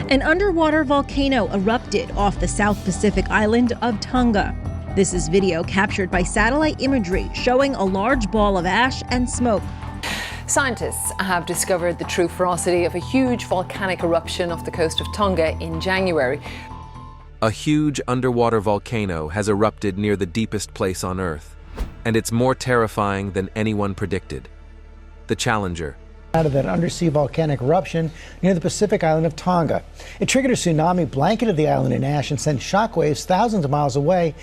An underwater volcano erupted off the South Pacific island of Tonga. This is video captured by satellite imagery showing a large ball of ash and smoke. Scientists have discovered the true ferocity of a huge volcanic eruption off the coast of Tonga in January. A huge underwater volcano has erupted near the deepest place on Earth, and it's more terrifying than anyone predicted. The Challenger. Out of that undersea volcanic eruption near the Pacific island of Tonga. It triggered a tsunami, blanketed the island in ash, and sent shockwaves thousands of miles away.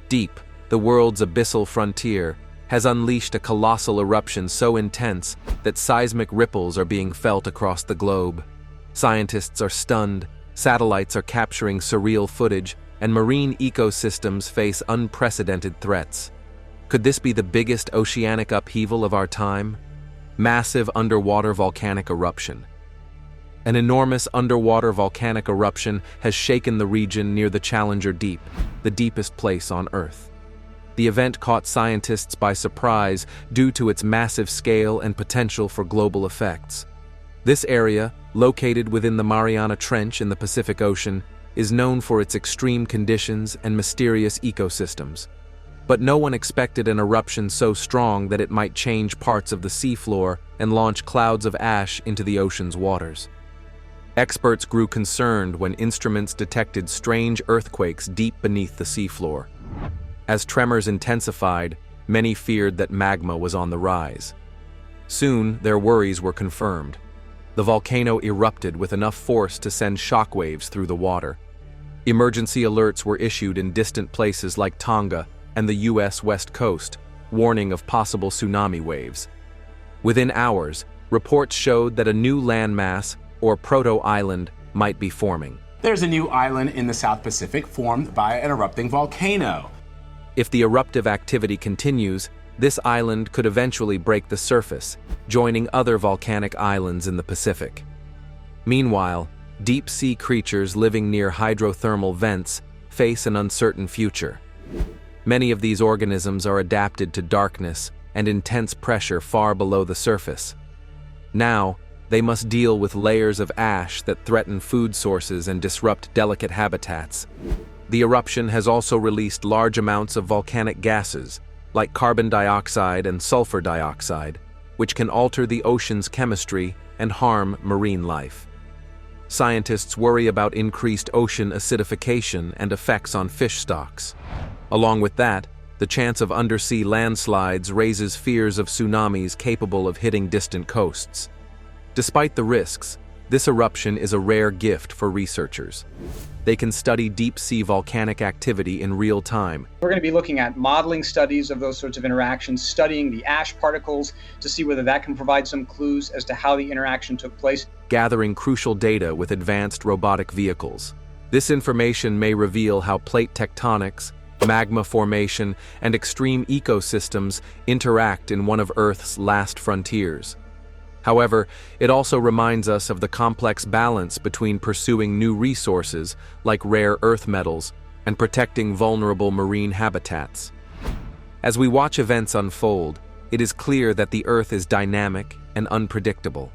Deep, the world's abyssal frontier, has unleashed a colossal eruption so intense that seismic ripples are being felt across the globe. Scientists are stunned, satellites are capturing surreal footage, and marine ecosystems face unprecedented threats. Could this be the biggest oceanic upheaval of our time? Massive underwater volcanic eruption. An enormous underwater volcanic eruption has shaken the region near the Challenger Deep, the deepest place on Earth. The event caught scientists by surprise due to its massive scale and potential for global effects. This area, located within the Mariana Trench in the Pacific Ocean, is known for its extreme conditions and mysterious ecosystems. But no one expected an eruption so strong that it might change parts of the seafloor and launch clouds of ash into the ocean's waters. Experts grew concerned when instruments detected strange earthquakes deep beneath the seafloor. As tremors intensified, many feared that magma was on the rise. Soon, their worries were confirmed. The volcano erupted with enough force to send shockwaves through the water. Emergency alerts were issued in distant places like Tonga and the U.S. West Coast, warning of possible tsunami waves. Within hours, reports showed that a new landmass, or proto-island, might be forming. There's a new island in the South Pacific formed by an erupting volcano. If the eruptive activity continues, this island could eventually break the surface, joining other volcanic islands in the Pacific. Meanwhile, deep-sea creatures living near hydrothermal vents face an uncertain future. Many of these organisms are adapted to darkness and intense pressure far below the surface. Now, they must deal with layers of ash that threaten food sources and disrupt delicate habitats. The eruption has also released large amounts of volcanic gases, like carbon dioxide and sulfur dioxide, which can alter the ocean's chemistry and harm marine life. Scientists worry about increased ocean acidification and effects on fish stocks. Along with that, the chance of undersea landslides raises fears of tsunamis capable of hitting distant coasts. Despite the risks, this eruption is a rare gift for researchers. They can study deep-sea volcanic activity in real time. We're going to be looking at modeling studies of those sorts of interactions, studying the ash particles to see whether that can provide some clues as to how the interaction took place. Gathering crucial data with advanced robotic vehicles. This information may reveal how plate tectonics, magma formation, and extreme ecosystems interact in one of Earth's last frontiers. However, it also reminds us of the complex balance between pursuing new resources, like rare earth metals, and protecting vulnerable marine habitats. As we watch events unfold, it is clear that the Earth is dynamic and unpredictable.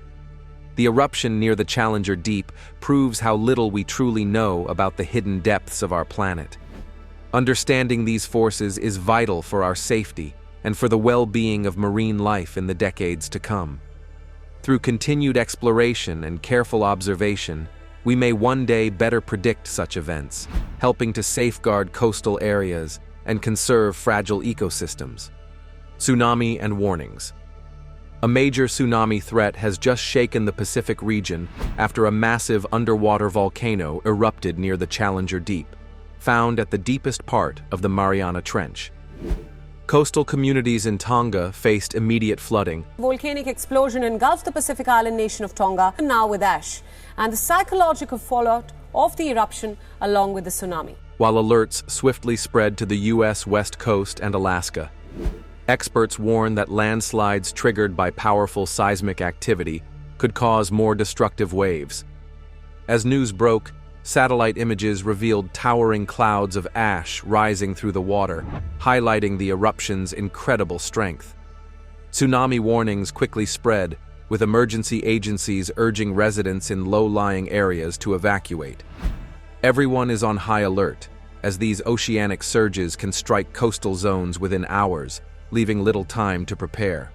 The eruption near the Challenger Deep proves how little we truly know about the hidden depths of our planet. Understanding these forces is vital for our safety and for the well-being of marine life in the decades to come. Through continued exploration and careful observation, we may one day better predict such events, helping to safeguard coastal areas and conserve fragile ecosystems. Tsunami and warnings. A major tsunami threat has just shaken the Pacific region after a massive underwater volcano erupted near the Challenger Deep, found at the deepest part of the Mariana Trench. Coastal communities in Tonga faced immediate flooding. Volcanic explosion engulfed the Pacific island nation of Tonga, now with ash, and the psychological fallout of the eruption along with the tsunami. While alerts swiftly spread to the U.S. West Coast and Alaska. Experts warn that landslides triggered by powerful seismic activity could cause more destructive waves. As news broke, satellite images revealed towering clouds of ash rising through the water, highlighting the eruption's incredible strength. Tsunami warnings quickly spread, with emergency agencies urging residents in low-lying areas to evacuate. Everyone is on high alert, as these oceanic surges can strike coastal zones within hours, leaving little time to prepare.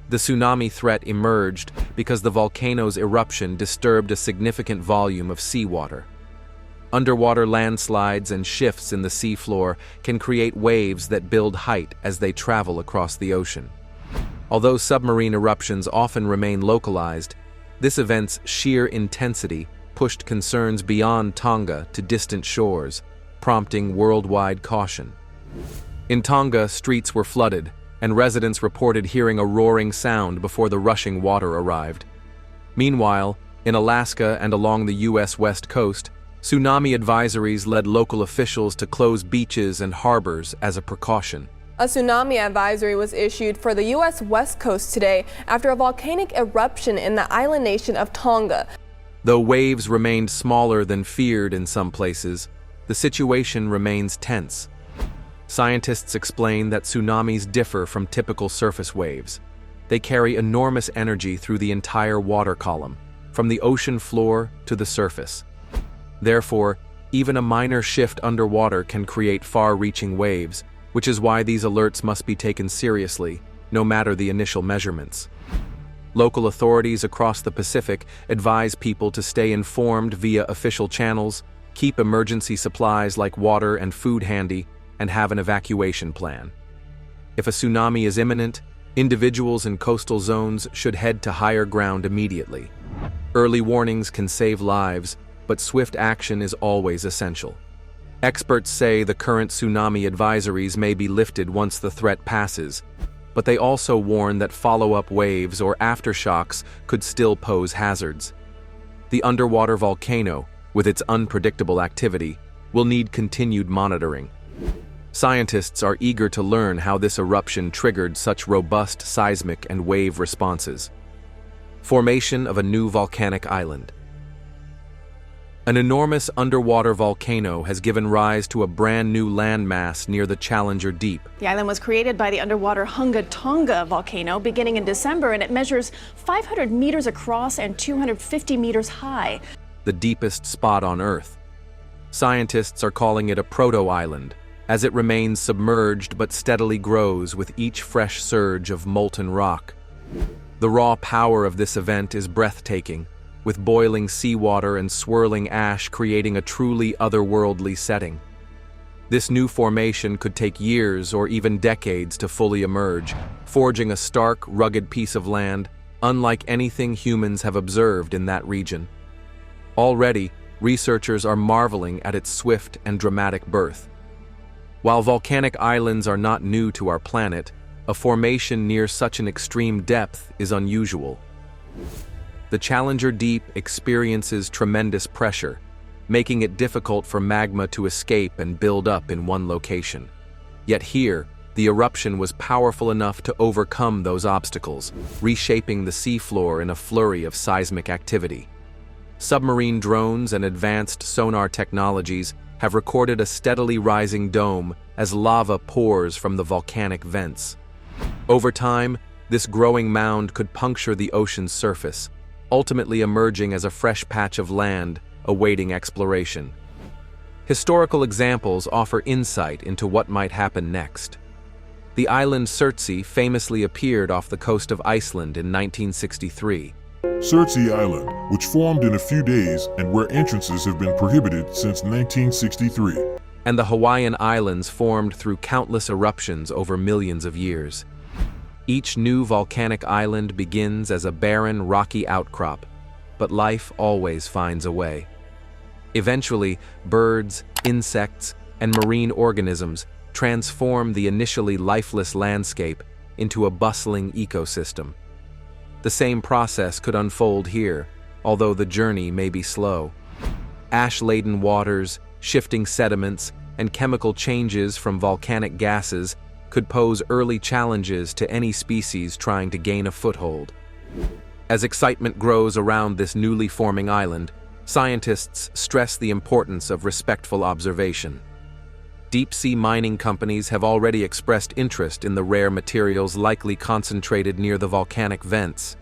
The tsunami threat emerged because the volcano's eruption disturbed a significant volume of seawater. Underwater landslides and shifts in the seafloor can create waves that build height as they travel across the ocean. Although submarine eruptions often remain localized, this event's sheer intensity pushed concerns beyond Tonga to distant shores, prompting worldwide caution. In Tonga, streets were flooded, and residents reported hearing a roaring sound before the rushing water arrived. Meanwhile, in Alaska and along the U.S. West Coast, tsunami advisories led local officials to close beaches and harbors as a precaution. A tsunami advisory was issued for the U.S. West Coast today after a volcanic eruption in the island nation of Tonga. Though waves remained smaller than feared in some places, the situation remains tense. Scientists explain that tsunamis differ from typical surface waves. They carry enormous energy through the entire water column, from the ocean floor to the surface. Therefore, even a minor shift underwater can create far-reaching waves, which is why these alerts must be taken seriously, no matter the initial measurements. Local authorities across the Pacific advise people to stay informed via official channels, keep emergency supplies like water and food handy, and have an evacuation plan. If a tsunami is imminent, individuals in coastal zones should head to higher ground immediately. Early warnings can save lives, but swift action is always essential. Experts say the current tsunami advisories may be lifted once the threat passes, but they also warn that follow-up waves or aftershocks could still pose hazards. The underwater volcano, with its unpredictable activity, will need continued monitoring. Scientists are eager to learn how this eruption triggered such robust seismic and wave responses. Formation of a new volcanic island. An enormous underwater volcano has given rise to a brand new landmass near the Challenger Deep. The island was created by the underwater Tonga volcano beginning in December, and it measures 500 meters across and 250 meters high. The deepest spot on Earth. Scientists are calling it a proto-island, as it remains submerged but steadily grows with each fresh surge of molten rock. The raw power of this event is breathtaking, with boiling seawater and swirling ash creating a truly otherworldly setting. This new formation could take years or even decades to fully emerge, forging a stark, rugged piece of land unlike anything humans have observed in that region. Already, researchers are marveling at its swift and dramatic birth. While volcanic islands are not new to our planet, a formation near such an extreme depth is unusual. The Challenger Deep experiences tremendous pressure, making it difficult for magma to escape and build up in one location. Yet here, the eruption was powerful enough to overcome those obstacles, reshaping the seafloor in a flurry of seismic activity. Submarine drones and advanced sonar technologies have recorded a steadily rising dome as lava pours from the volcanic vents. Over time, this growing mound could puncture the ocean's surface, ultimately emerging as a fresh patch of land awaiting exploration. Historical examples offer insight into what might happen next. The island Surtsey famously appeared off the coast of Iceland in 1963. Surtsey Island, which formed in a few days and where entrances have been prohibited since 1963. And the Hawaiian Islands formed through countless eruptions over millions of years. Each new volcanic island begins as a barren, rocky outcrop, but life always finds a way. Eventually, birds, insects, and marine organisms transform the initially lifeless landscape into a bustling ecosystem. The same process could unfold here, although the journey may be slow. Ash-laden waters, shifting sediments, and chemical changes from volcanic gases could pose early challenges to any species trying to gain a foothold. As excitement grows around this newly forming island, scientists stress the importance of respectful observation. Deep-sea mining companies have already expressed interest in the rare materials likely concentrated near the volcanic vents.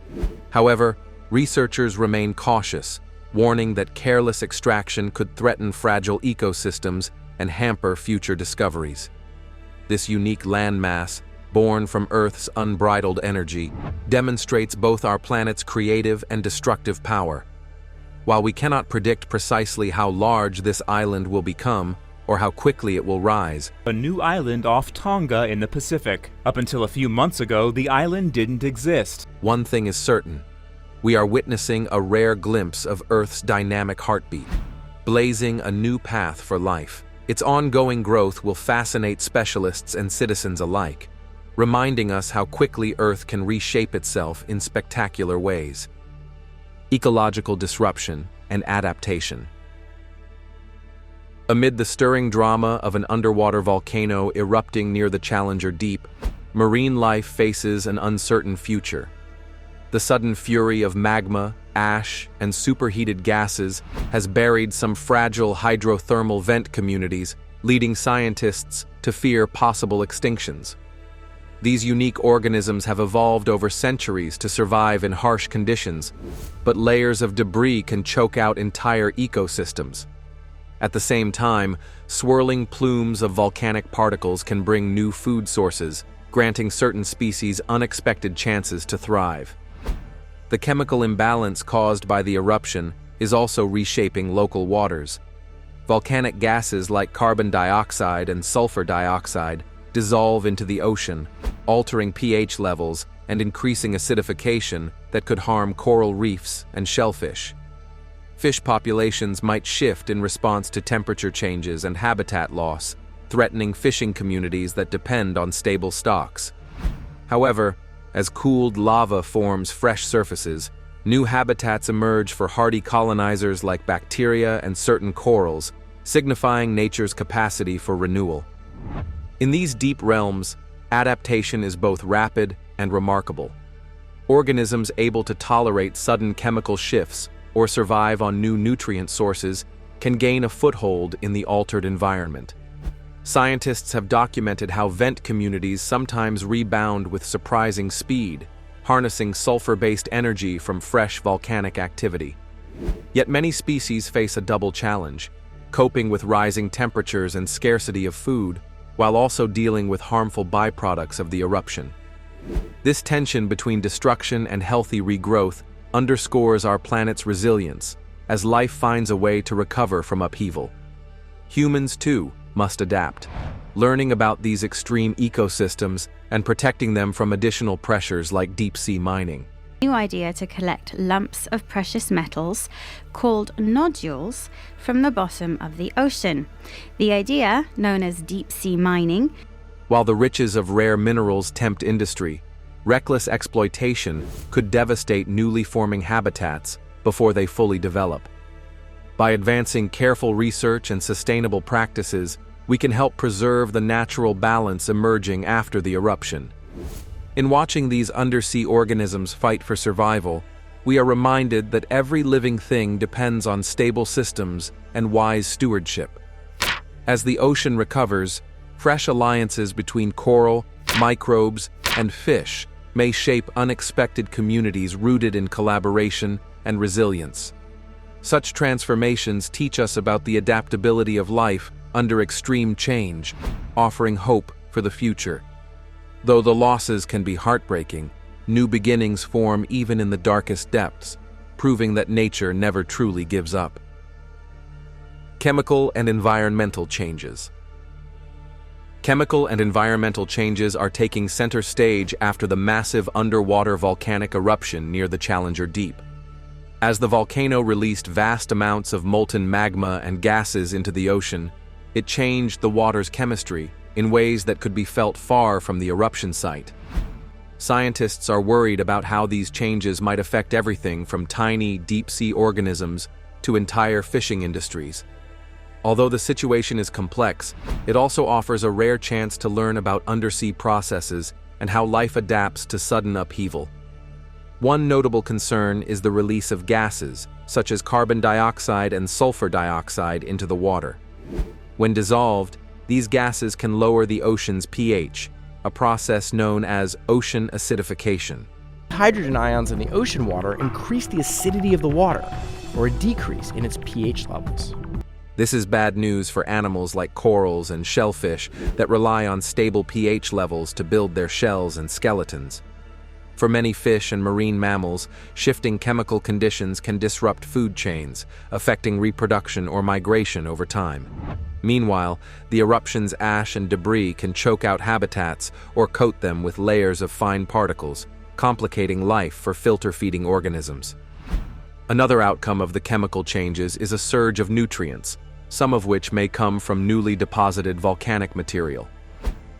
However, researchers remain cautious, warning that careless extraction could threaten fragile ecosystems and hamper future discoveries. This unique landmass, born from Earth's unbridled energy, demonstrates both our planet's creative and destructive power. While we cannot predict precisely how large this island will become or how quickly it will rise, a new island off Tonga in the Pacific. Up until a few months ago, the island didn't exist. one thing is certain: we are witnessing a rare glimpse of Earth's dynamic heartbeat, blazing a new path for life. Its ongoing growth will fascinate specialists and citizens alike, reminding us how quickly Earth can reshape itself in spectacular ways. Ecological disruption and adaptation. Amid the stirring drama of an underwater volcano erupting near the Challenger Deep, marine life faces an uncertain future. The sudden fury of magma, ash, and superheated gases has buried some fragile hydrothermal vent communities, leading scientists to fear possible extinctions. These unique organisms have evolved over centuries to survive in harsh conditions, but layers of debris can choke out entire ecosystems. At the same time, swirling plumes of volcanic particles can bring new food sources, granting certain species unexpected chances to thrive. The chemical imbalance caused by the eruption is also reshaping local waters. Volcanic gases like carbon dioxide and sulfur dioxide dissolve into the ocean, altering pH levels and increasing acidification that could harm coral reefs and shellfish. Fish populations might shift in response to temperature changes and habitat loss, threatening fishing communities that depend on stable stocks. However, as cooled lava forms fresh surfaces, new habitats emerge for hardy colonizers like bacteria and certain corals, signifying nature's capacity for renewal. In these deep realms, adaptation is both rapid and remarkable. Organisms able to tolerate sudden chemical shifts or survive on new nutrient sources can gain a foothold in the altered environment. Scientists have documented how vent communities sometimes rebound with surprising speed, harnessing sulfur-based energy from fresh volcanic activity. Yet many species face a double challenge, coping with rising temperatures and scarcity of food, while also dealing with harmful byproducts of the eruption. This tension between destruction and healthy regrowth underscores our planet's resilience as life finds a way to recover from upheaval. Humans, too, must adapt, learning about these extreme ecosystems and protecting them from additional pressures like deep-sea mining. New idea to collect lumps of precious metals called nodules from the bottom of the ocean. The idea, known as deep-sea mining. While the riches of rare minerals tempt industry, reckless exploitation could devastate newly forming habitats before they fully develop. By advancing careful research and sustainable practices, we can help preserve the natural balance emerging after the eruption. In watching these undersea organisms fight for survival, we are reminded that every living thing depends on stable systems and wise stewardship. As the ocean recovers, fresh alliances between coral, microbes, and fish may shape unexpected communities rooted in collaboration and resilience. Such transformations teach us about the adaptability of life under extreme change, offering hope for the future. Though the losses can be heartbreaking, new beginnings form even in the darkest depths, proving that nature never truly gives up. Chemical and environmental changes. Chemical and environmental changes are taking center stage after the massive underwater volcanic eruption near the Challenger Deep. As the volcano released vast amounts of molten magma and gases into the ocean, it changed the water's chemistry in ways that could be felt far from the eruption site. Scientists are worried about how these changes might affect everything from tiny, deep-sea organisms to entire fishing industries. Although the situation is complex, it also offers a rare chance to learn about undersea processes and how life adapts to sudden upheaval. One notable concern is the release of gases, such as carbon dioxide and sulfur dioxide, into the water. When dissolved, these gases can lower the ocean's pH, a process known as ocean acidification. Hydrogen ions in the ocean water increase the acidity of the water, or a decrease in its pH levels. This is bad news for animals like corals and shellfish that rely on stable pH levels to build their shells and skeletons. For many fish and marine mammals, shifting chemical conditions can disrupt food chains, affecting reproduction or migration over time. Meanwhile, the eruption's ash and debris can choke out habitats or coat them with layers of fine particles, complicating life for filter-feeding organisms. Another outcome of the chemical changes is a surge of nutrients, some of which may come from newly deposited volcanic material.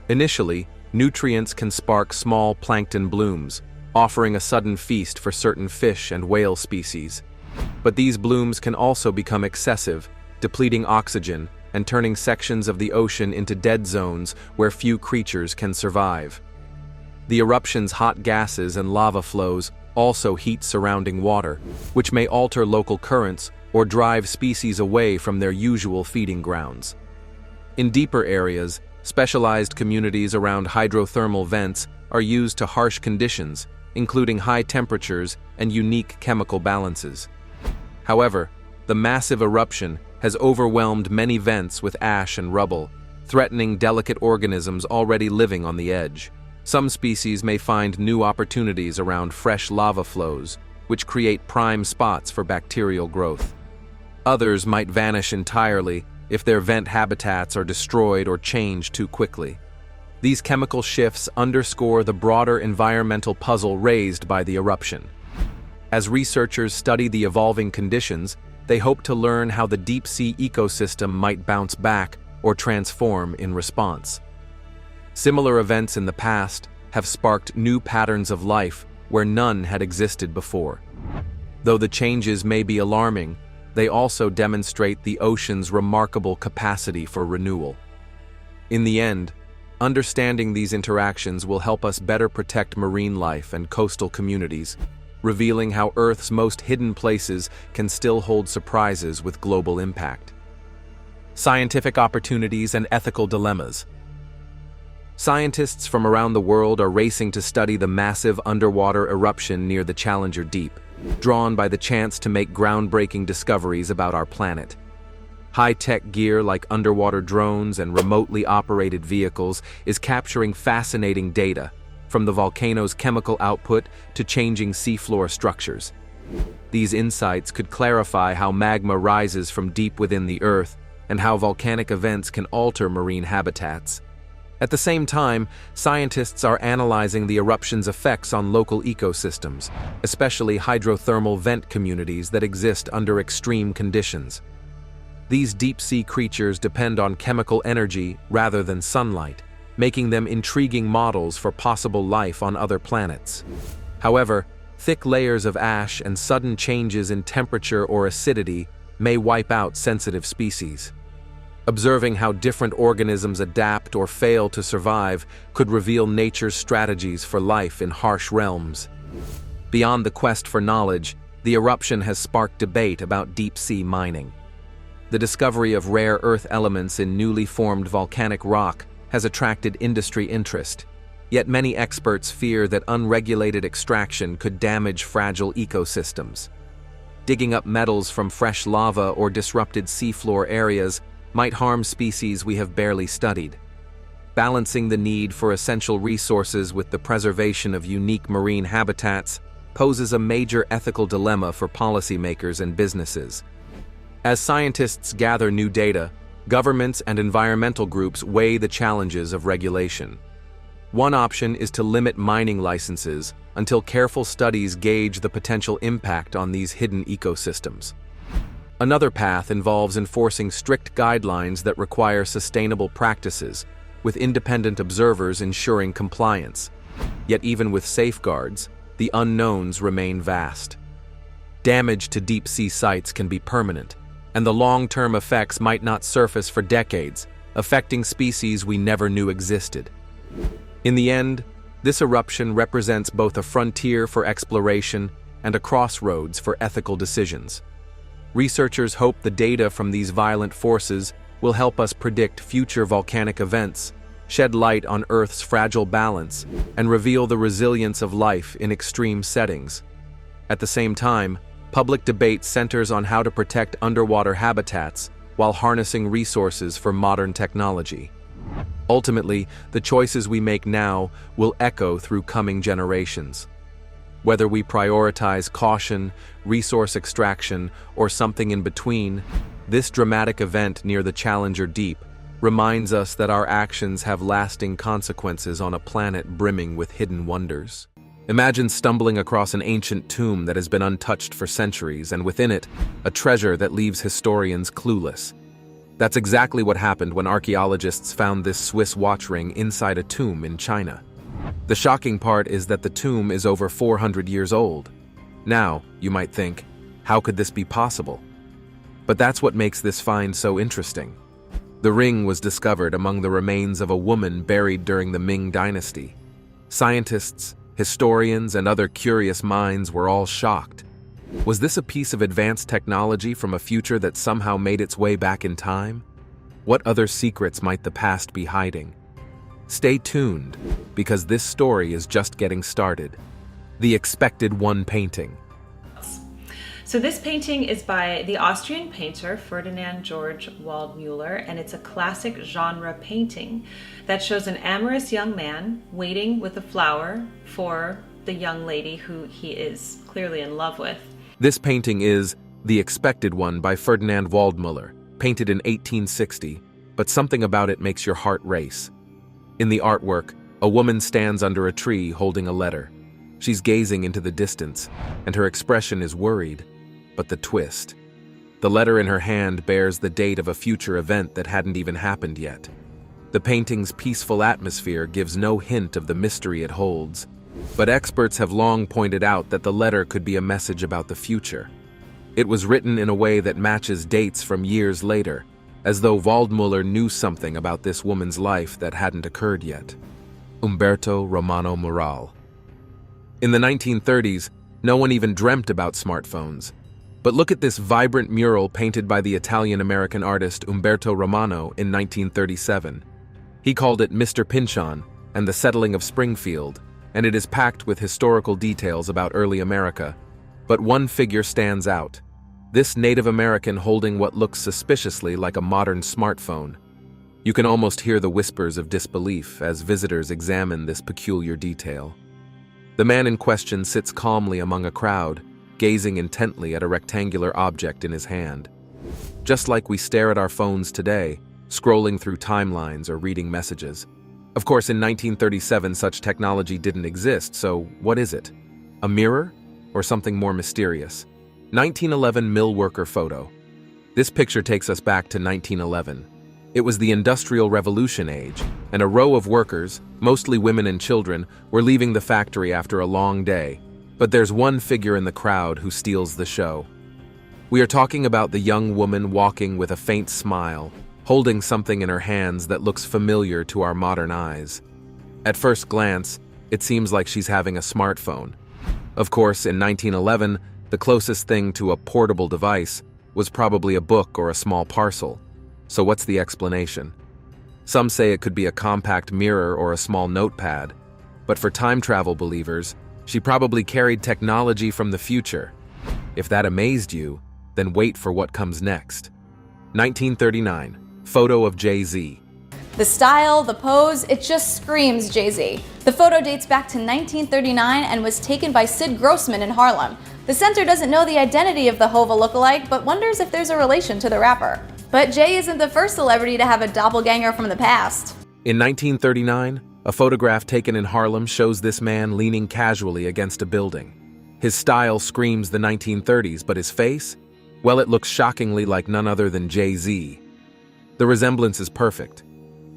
Initially, nutrients can spark small plankton blooms, offering a sudden feast for certain fish and whale species. But these blooms can also become excessive, depleting oxygen and turning sections of the ocean into dead zones where few creatures can survive. The eruption's hot gases and lava flows also heat surrounding water, which may alter local currents or drive species away from their usual feeding grounds. In deeper areas, specialized communities around hydrothermal vents are used to harsh conditions, including high temperatures and unique chemical balances. However, the massive eruption has overwhelmed many vents with ash and rubble, threatening delicate organisms already living on the edge. Some species may find new opportunities around fresh lava flows, which create prime spots for bacterial growth. Others might vanish entirely if their vent habitats are destroyed or changed too quickly. These chemical shifts underscore the broader environmental puzzle raised by the eruption. As researchers study the evolving conditions, they hope to learn how the deep-sea ecosystem might bounce back or transform in response. Similar events in the past have sparked new patterns of life where none had existed before. Though the changes may be alarming, they also demonstrate the ocean's remarkable capacity for renewal. In the end, understanding these interactions will help us better protect marine life and coastal communities, revealing how Earth's most hidden places can still hold surprises with global impact. Scientific opportunities and ethical dilemmas. Scientists from around the world are racing to study the massive underwater eruption near the Challenger Deep, drawn by the chance to make groundbreaking discoveries about our planet. High-tech gear like underwater drones and remotely operated vehicles is capturing fascinating data, from the volcano's chemical output to changing seafloor structures. These insights could clarify how magma rises from deep within the Earth and how volcanic events can alter marine habitats. At the same time, scientists are analyzing the eruption's effects on local ecosystems, especially hydrothermal vent communities that exist under extreme conditions. These deep-sea creatures depend on chemical energy rather than sunlight, making them intriguing models for possible life on other planets. However, thick layers of ash and sudden changes in temperature or acidity may wipe out sensitive species. Observing how different organisms adapt or fail to survive could reveal nature's strategies for life in harsh realms. Beyond the quest for knowledge, the eruption has sparked debate about deep-sea mining. The discovery of rare earth elements in newly formed volcanic rock has attracted industry interest, yet many experts fear that unregulated extraction could damage fragile ecosystems. Digging up metals from fresh lava or disrupted seafloor areas might harm species we have barely studied. Balancing the need for essential resources with the preservation of unique marine habitats poses a major ethical dilemma for policymakers and businesses. As scientists gather new data, governments and environmental groups weigh the challenges of regulation. One option is to limit mining licenses until careful studies gauge the potential impact on these hidden ecosystems. Another path involves enforcing strict guidelines that require sustainable practices, with independent observers ensuring compliance. Yet even with safeguards, the unknowns remain vast. Damage to deep-sea sites can be permanent, and the long-term effects might not surface for decades, affecting species we never knew existed. In the end, this eruption represents both a frontier for exploration and a crossroads for ethical decisions. Researchers hope the data from these violent forces will help us predict future volcanic events shed light on Earth's fragile balance, and reveal the resilience of life in extreme settings. At the same time, public debate centers on how to protect underwater habitats while harnessing resources for modern technology. Ultimately, the choices we make now will echo through coming generations. Whether we prioritize caution, resource extraction, or something in between, this dramatic event near the Challenger Deep reminds us that our actions have lasting consequences on a planet brimming with hidden wonders. Imagine stumbling across an ancient tomb that has been untouched for centuries, and within it, a treasure that leaves historians clueless. That's exactly what happened when archaeologists found this Swiss watch ring inside a tomb in China. The shocking part is that the tomb is over 400 years old. Now, you might think, how could this be possible? But that's what makes this find so interesting. The ring was discovered among the remains of a woman buried during the Ming Dynasty. Scientists, historians, and other curious minds were all shocked. Was this a piece of advanced technology from a future that somehow made its way back in time? What other secrets might the past be hiding? Stay tuned, because this story is just getting started. The Expected One painting. So this painting is by the Austrian painter Ferdinand Georg Waldmüller, and it's a classic genre painting that shows an amorous young man waiting with a flower for the young lady who he is clearly in love with. This painting is The Expected One by Ferdinand Waldmüller, painted in 1860, but something about it makes your heart race. In the artwork, a woman stands under a tree holding a letter. She's gazing into the distance, and her expression is worried. But the twist. The letter in her hand bears the date of a future event that hadn't even happened yet. The painting's peaceful atmosphere gives no hint of the mystery it holds, but experts have long pointed out that the letter could be a message about the future. It was written in a way that matches dates from years later, as though Waldmüller knew something about this woman's life that hadn't occurred yet. Umberto Romano Mural. In the 1930s, no one even dreamt about smartphones. But look at this vibrant mural painted by the Italian-American artist Umberto Romano in 1937. He called it Mr. Pynchon and the Settling of Springfield, and it is packed with historical details about early America. But one figure stands out. This Native American holding what looks suspiciously like a modern smartphone. You can almost hear the whispers of disbelief as visitors examine this peculiar detail. The man in question sits calmly among a crowd, gazing intently at a rectangular object in his hand. Just like we stare at our phones today, scrolling through timelines or reading messages. Of course, in 1937, such technology didn't exist, so what is it? A mirror? Or something more mysterious? 1911 mill worker photo. This picture takes us back to 1911. It was the Industrial Revolution age, and a row of workers, mostly women and children, were leaving the factory after a long day. But there's one figure in the crowd who steals the show. We are talking about the young woman walking with a faint smile, holding something in her hands that looks familiar to our modern eyes. At first glance, it seems like she's having a smartphone. Of course, in 1911, the closest thing to a portable device was probably a book or a small parcel. So what's the explanation? Some say it could be a compact mirror or a small notepad, but for time travel believers, she probably carried technology from the future. If that amazed you, then wait for what comes next. 1939, photo of Jay-Z. The style, the pose, it just screams Jay-Z. The photo dates back to 1939 and was taken by Sid Grossman in Harlem. The censor doesn't know the identity of the Hova lookalike, but wonders if there's a relation to the rapper. But Jay isn't the first celebrity to have a doppelganger from the past. In 1939, a photograph taken in Harlem shows this man leaning casually against a building. His style screams the 1930s, but his face? Well, it looks shockingly like none other than Jay-Z. The resemblance is perfect.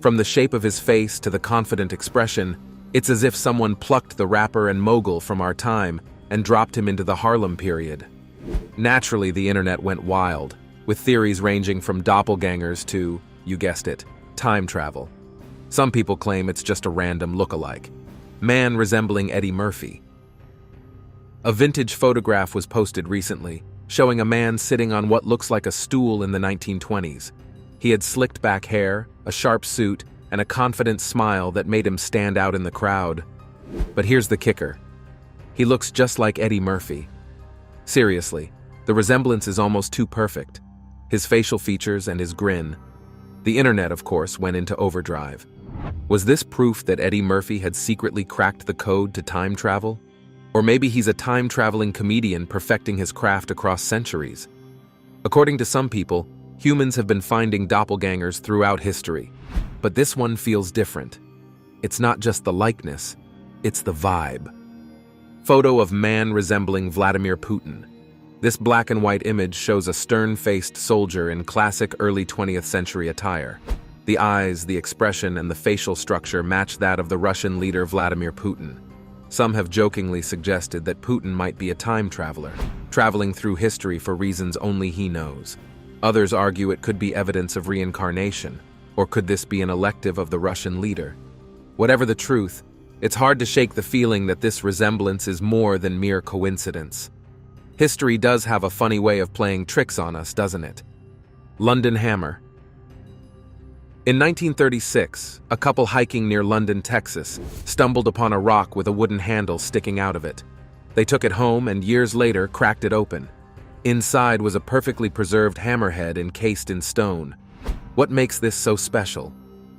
From the shape of his face to the confident expression, it's as if someone plucked the rapper and mogul from our time and dropped him into the Harlem period. Naturally, the internet went wild, with theories ranging from doppelgangers to, you guessed it, time travel. Some people claim it's just a random look-alike. Man resembling Eddie Murphy. A vintage photograph was posted recently, showing a man sitting on what looks like a stool in the 1920s. He had slicked back hair, a sharp suit, and a confident smile that made him stand out in the crowd. But here's the kicker. He looks just like Eddie Murphy. Seriously, the resemblance is almost too perfect. His facial features and his grin. The internet, of course, went into overdrive. Was this proof that Eddie Murphy had secretly cracked the code to time travel? Or maybe he's a time-traveling comedian perfecting his craft across centuries? According to some people, humans have been finding doppelgangers throughout history. But this one feels different. It's not just the likeness, it's the vibe. Photo of man resembling Vladimir Putin. This black and white image shows a stern-faced soldier in classic early 20th century attire. The eyes, the expression, and the facial structure match that of the Russian leader Vladimir Putin. Some have jokingly suggested that Putin might be a time traveler, traveling through history for reasons only he knows. Others argue it could be evidence of reincarnation, or could this be an elective of the Russian leader? Whatever the truth, it's hard to shake the feeling that this resemblance is more than mere coincidence. History does have a funny way of playing tricks on us, doesn't it? London Hammer. In 1936, a couple hiking near London, Texas, stumbled upon a rock with a wooden handle sticking out of it. They took it home and years later cracked it open. Inside was a perfectly preserved hammerhead encased in stone. What makes this so special?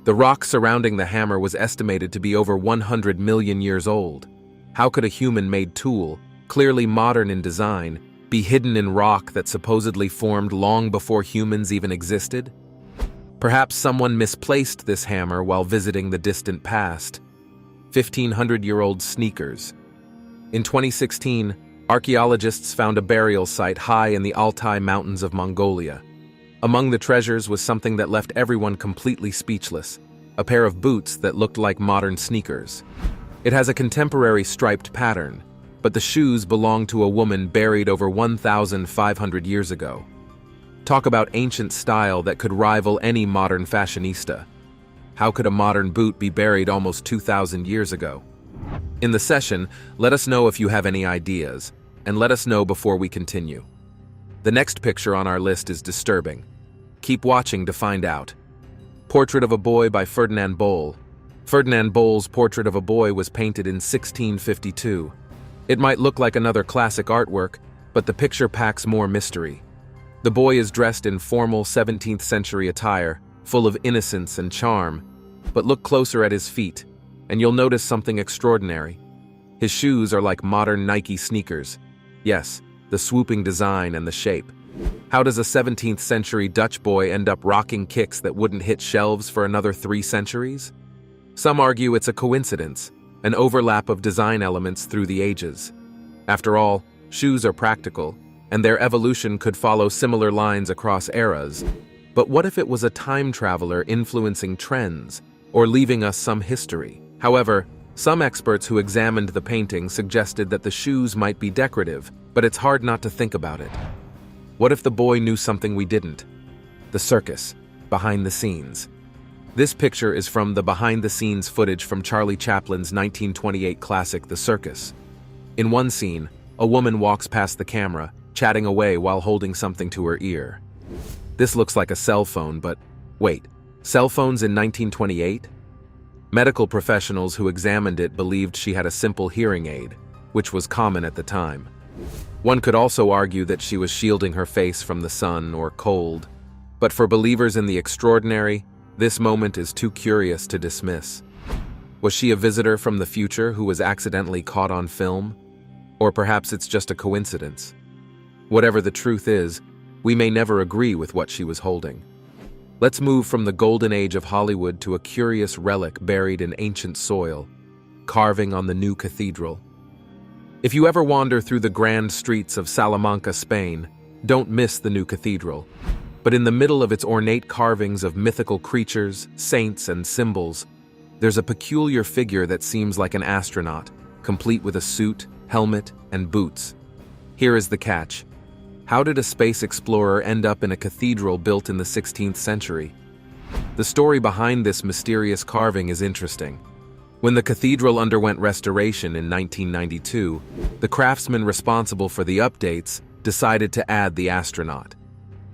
The rock surrounding the hammer was estimated to be over 100 million years old. How could a human-made tool, clearly modern in design, be hidden in rock that supposedly formed long before humans even existed? Perhaps someone misplaced this hammer while visiting the distant past. 1,500-year-old sneakers. In 2016, archaeologists found a burial site high in the Altai Mountains of Mongolia. Among the treasures was something that left everyone completely speechless, a pair of boots that looked like modern sneakers. It has a contemporary striped pattern, but the shoes belong to a woman buried over 1,500 years ago. Talk about ancient style that could rival any modern fashionista. How could a modern boot be buried almost 2,000 years ago? In the session, let us know if you have any ideas, and let us know before we continue. The next picture on our list is disturbing. Keep watching to find out. Portrait of a Boy by Ferdinand Boll. Ferdinand Boll's Portrait of a Boy was painted in 1652. It might look like another classic artwork, but the picture packs more mystery. The boy is dressed in formal 17th century attire, full of innocence and charm, but look closer at his feet, and you'll notice something extraordinary. His shoes are like modern Nike sneakers. Yes, the swooping design and the shape. How does a 17th century Dutch boy end up rocking kicks that wouldn't hit shelves for another 3 centuries? Some argue it's a coincidence, an overlap of design elements through the ages. After all, shoes are practical, and their evolution could follow similar lines across eras. But what if it was a time traveler influencing trends, or leaving us some history? However, some experts who examined the painting suggested that the shoes might be decorative, but it's hard not to think about it. What if the boy knew something we didn't? The circus, behind the scenes. This picture is from the behind-the-scenes footage from Charlie Chaplin's 1928 classic, The Circus. In one scene, a woman walks past the camera, chatting away while holding something to her ear. This looks like a cell phone, but wait, cell phones in 1928? Medical professionals who examined it believed she had a simple hearing aid, which was common at the time. One could also argue that she was shielding her face from the sun or cold. But for believers in the extraordinary, this moment is too curious to dismiss. Was she a visitor from the future who was accidentally caught on film? Or perhaps it's just a coincidence. Whatever the truth is, we may never agree with what she was holding. Let's move from the golden age of Hollywood to a curious relic buried in ancient soil, carving on the new cathedral. If you ever wander through the grand streets of Salamanca, Spain, don't miss the new cathedral. But in the middle of its ornate carvings of mythical creatures, saints, and symbols, there's a peculiar figure that seems like an astronaut, complete with a suit, helmet, and boots. Here is the catch. How did a space explorer end up in a cathedral built in the 16th century? The story behind this mysterious carving is interesting. When the cathedral underwent restoration in 1992, the craftsman responsible for the updates decided to add the astronaut.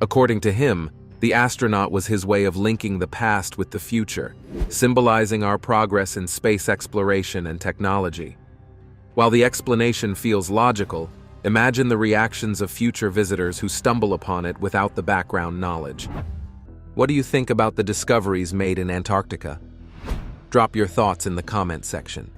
According to him, The astronaut was his way of linking the past with the future, symbolizing our progress in space exploration and technology. While the explanation feels logical, imagine the reactions of future visitors who stumble upon it without the background knowledge. What do you think about the discoveries made in Antarctica? Drop your thoughts in the comment section.